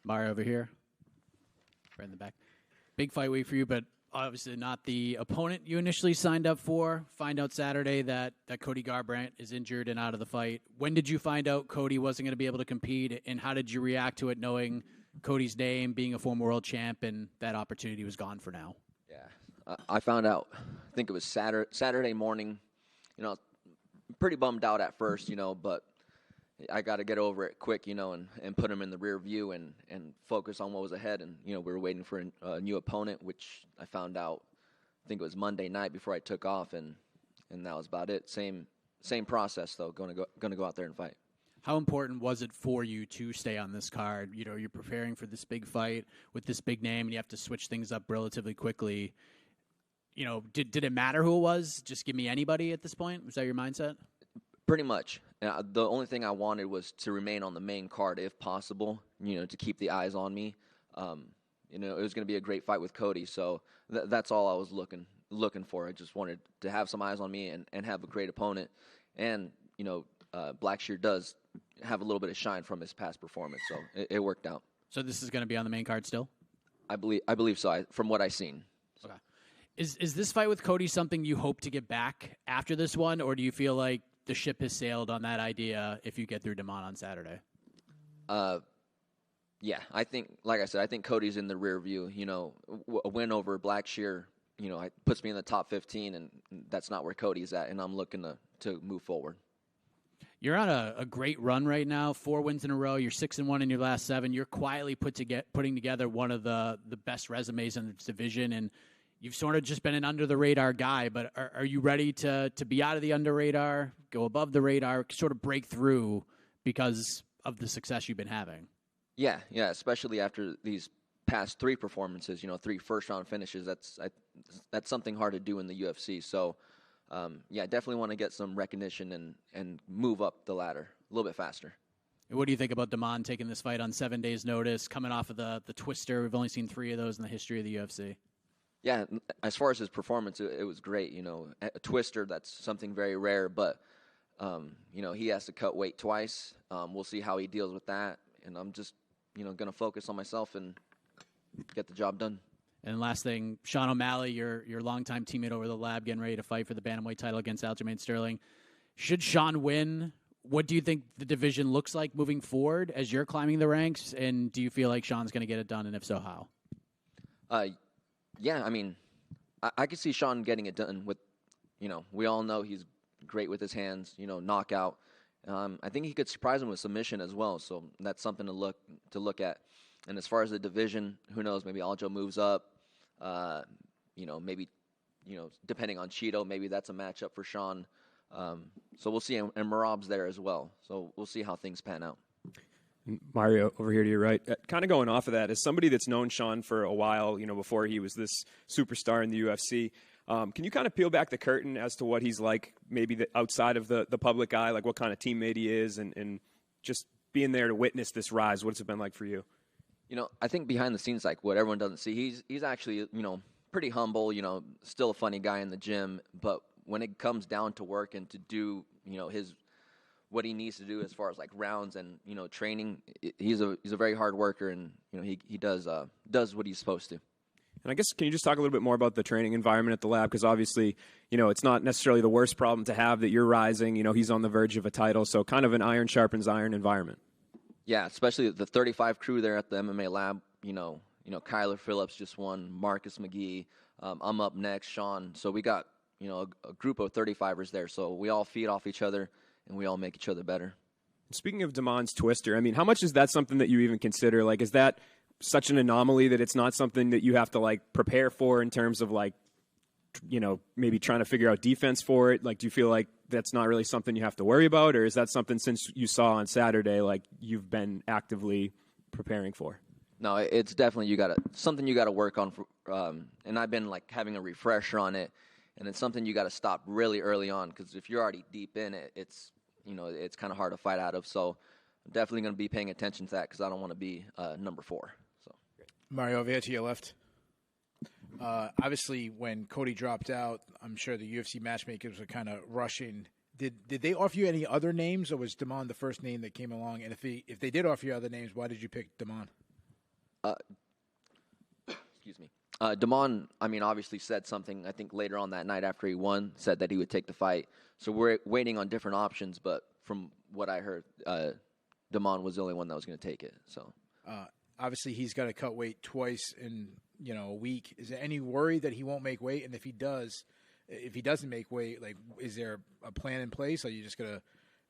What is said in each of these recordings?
Mario over here. Right in the back. Big fight week for you, but obviously not the opponent you initially signed up for. Find out Saturday that Cody Garbrandt is injured and out of the fight. When did you find out Cody wasn't going to be able to compete, and how did you react to it, knowing Cody's name, being a former world champ, and that opportunity was gone for now? Yeah, I found out, I think it was Saturday morning. Pretty bummed out at first, but I got to get over it quick, and put him in the rear view and focus on what was ahead. And, we were waiting for a new opponent, which I found out, I think it was Monday night before I took off, and that was about it. Same process, though, going to go out there and fight. How important was it for you to stay on this card? You're preparing for this big fight with this big name, and you have to switch things up relatively quickly. Did it matter who it was? Just give me anybody at this point? Was that your mindset? Pretty much. The only thing I wanted was to remain on the main card if possible, to keep the eyes on me. It was going to be a great fight with Cody, so that's all I was looking for. I just wanted to have some eyes on me and have a great opponent. And, Blackshear does have a little bit of shine from his past performance, so it worked out. So this is going to be on the main card still? I believe so, from what I've seen. So. Okay. Is this fight with Cody something you hope to get back after this one, or do you feel like the ship has sailed on that idea if you get through Da'Mon on Saturday? Yeah, I think, like I said, I think Cody's in the rear view. A win over Blackshear, puts me in the top 15, and that's not where Cody's at, and I'm looking to move forward. You're on a great run right now, 4 wins in a row. You're 6-1 in your last 7. You're quietly putting together one of the best resumes in this division, and you've sort of just been an under-the-radar guy, but are you ready to be out of the under-radar, go above the radar, sort of break through because of the success you've been having? Yeah, especially after these past 3 performances, 3 first-round finishes. That's something hard to do in the UFC. So, definitely want to get some recognition and move up the ladder a little bit faster. What do you think about Da'Mon taking this fight on 7 days' notice, coming off of the twister? We've only seen 3 of those in the history of the UFC. Yeah, as far as his performance, it was great. A twister, that's something very rare, but, he has to cut weight twice. We'll see how he deals with that, and I'm just, going to focus on myself and get the job done. And last thing, Sean O'Malley, your longtime teammate over the lab, getting ready to fight for the bantamweight title against Aljamain Sterling. Should Sean win, what do you think the division looks like moving forward as you're climbing the ranks, and do you feel like Sean's going to get it done, and if so, how? Yeah, I mean, I could see Sean getting it done with, we all know he's great with his hands, knockout. I think he could surprise him with submission as well, so that's something to look at. And as far as the division, who knows, maybe Aljo moves up, maybe, depending on Cheeto, maybe that's a matchup for Sean. So we'll see, and Merab's there as well, so we'll see how things pan out. Mario, over here to your right, kind of going off of that, as somebody that's known Sean for a while, before he was this superstar in the UFC, can you kind of peel back the curtain as to what he's like, maybe outside of the public eye, like what kind of teammate he is, and just being there to witness this rise? What's it been like for you? I think behind the scenes, like what everyone doesn't see, he's actually, pretty humble, still a funny guy in the gym, but when it comes down to work and to do, what he needs to do as far as like rounds and training, he's a very hard worker, and he does what he's supposed to. And I guess, can you just talk a little bit more about the training environment at the lab? Because obviously, it's not necessarily the worst problem to have that you're rising. He's on the verge of a title, so kind of an iron sharpens iron environment. Yeah, especially the 35 crew there at the MMA lab. Kyler Phillips just won, Marcus McGee. I'm up next, Sean. So we got a group of 35ers there. So we all feed off each other, and we all make each other better. Speaking of Damon's twister, I mean, how much is that something that you even consider? Like, is that such an anomaly that it's not something that you have to, like, prepare for in terms of, like, maybe trying to figure out defense for it? Like, do you feel like that's not really something you have to worry about? Or is that something, since you saw on Saturday, like, you've been actively preparing for? No, it's definitely something you got to work on. And I've been, like, having a refresher on it. And it's something you got to stop really early on, because if you're already deep in it, it's kind of hard to fight out of. So I'm definitely going to be paying attention to that, because I don't want to be number 4. So Mario, over here to your left. Obviously, when Cody dropped out, I'm sure the UFC matchmakers were kind of rushing. Did they offer you any other names, or was Da'Mon the first name that came along? And if they did offer you other names, why did you pick Da'Mon? Excuse me. Da'Mon, I mean, obviously said something, I think, later on that night after he won, said that he would take the fight. So we're waiting on different options, but from what I heard, Da'Mon was the only one that was going to take it. So Obviously, he's got to cut weight twice in a week. Is there any worry that he won't make weight? And if he doesn't make weight, like, is there a plan in place? Are you just going to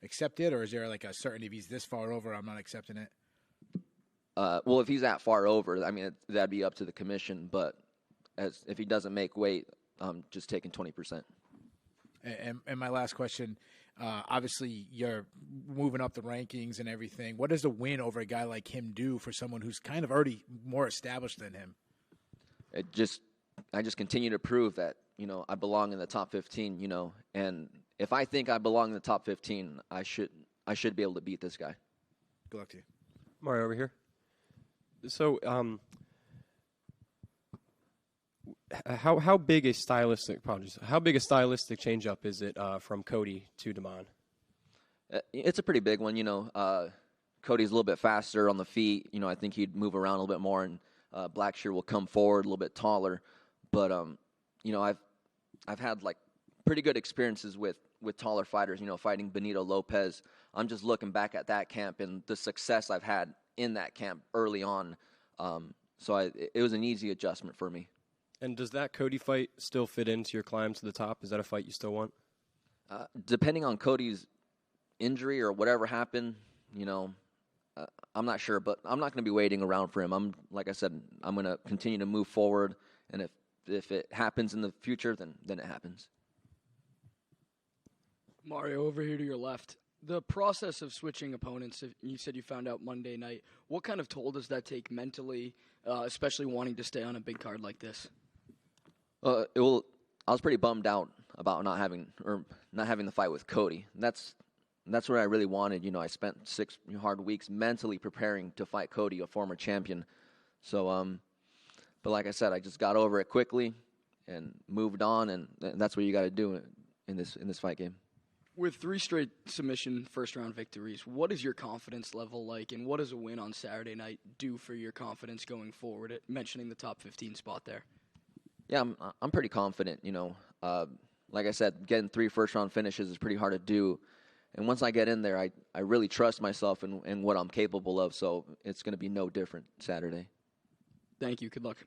accept it, or is there like a certain, if he's this far over, I'm not accepting it? Well, if he's that far over, I mean, that'd be up to the commission. But if he doesn't make weight, I'm just taking 20%. And my last question, obviously you're moving up the rankings and everything. What does a win over a guy like him do for someone who's kind of already more established than him? I just continue to prove that, I belong in the top 15, and if I think I belong in the top 15, I should be able to beat this guy. Good luck to you. Mario, over here. So, how big a stylistic change up is it from Cody to Da'Mon? It's a pretty big one, Cody's a little bit faster on the feet. I think he'd move around a little bit more, and Blackshear will come forward a little bit taller. But I've had like pretty good experiences with taller fighters. Fighting Benito Lopez. I'm just looking back at that camp and the success I've had in that camp early on. So it was an easy adjustment for me. And does that Cody fight still fit into your climb to the top? Is that a fight you still want? Depending on Cody's injury or whatever happened, I'm not sure, but I'm not going to be waiting around for him. Like I said, I'm going to continue to move forward, and if it happens in the future, then it happens. Mario, over here to your left. The process of switching opponents, you said you found out Monday night. What kind of toll does that take mentally, especially wanting to stay on a big card like this? I was pretty bummed out about not having the fight with Cody. That's what I really wanted. I spent 6 hard weeks mentally preparing to fight Cody, a former champion. So, but like I said, I just got over it quickly and moved on, and that's what you got to do in this fight game. With 3 straight submission first-round victories, what is your confidence level like, and what does a win on Saturday night do for your confidence going forward, mentioning the top 15 spot there? Yeah, I'm pretty confident, Like I said, getting 3 first-round finishes is pretty hard to do. And once I get in there, I really trust myself and what I'm capable of, so it's going to be no different Saturday. Thank you. Good luck.